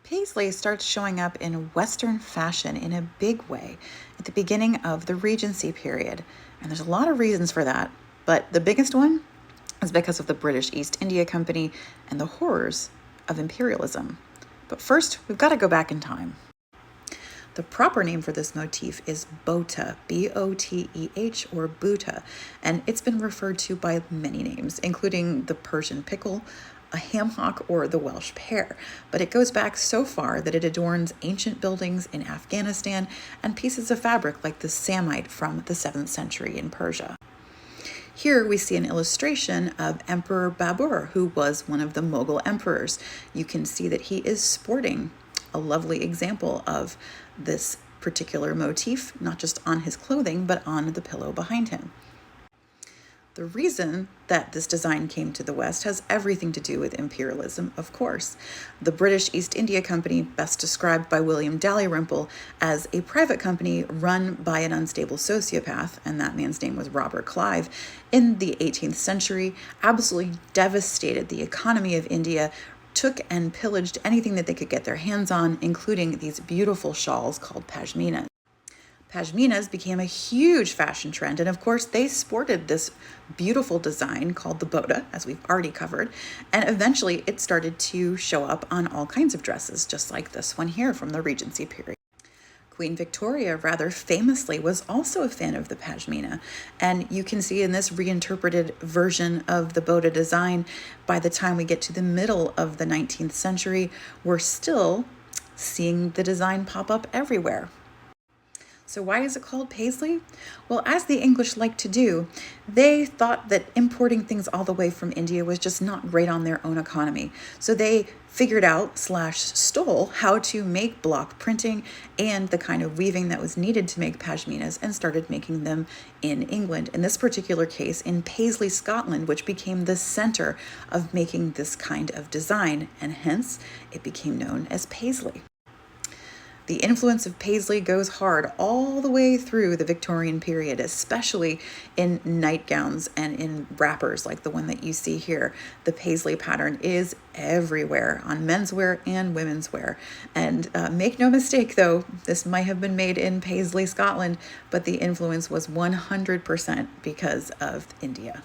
Paisley starts showing up in Western fashion in a big way at the beginning of the Regency period. And there's a lot of reasons for that, but the biggest one is because of the British East India Company and the horrors of imperialism. But first, we've got to go back in time. The proper name for this motif is boteh, B-O-T-E-H, or butta, and it's been referred to by many names, including the Persian pickle, a ham hock, or the Welsh pear. But it goes back so far that it adorns ancient buildings in Afghanistan and pieces of fabric like the samite from the 7th century in Persia. Here we see an illustration of Emperor Babur, who was one of the Mughal emperors. You can see that he is sporting a lovely example of this particular motif, not just on his clothing, but on the pillow behind him. The reason that this design came to the West has everything to do with imperialism, of course. The British East India Company, best described by William Dalrymple as a private company run by an unstable sociopath, and that man's name was Robert Clive, in the 18th century, absolutely devastated the economy of India, took and pillaged anything that they could get their hands on, including these beautiful shawls called Pashminas. Pashminas became a huge fashion trend, and of course they sported this beautiful design called the boteh, as we've already covered, and eventually it started to show up on all kinds of dresses, just like this one here from the Regency period. Queen Victoria, rather famously, was also a fan of the pashmina, and you can see in this reinterpreted version of the boteh design, by the time we get to the middle of the 19th century, we're still seeing the design pop up everywhere. So why is it called Paisley? Well, as the English like to do, they thought that importing things all the way from India was just not great on their own economy. So they figured out / stole how to make block printing and the kind of weaving that was needed to make pashminas and started making them in England. In this particular case, in Paisley, Scotland, which became the center of making this kind of design, and hence it became known as Paisley. The influence of Paisley goes hard all the way through the Victorian period, especially in nightgowns and in wrappers like the one that you see here. The Paisley pattern is everywhere on menswear and women's wear. And make no mistake though, this might have been made in Paisley, Scotland, but the influence was 100% because of India.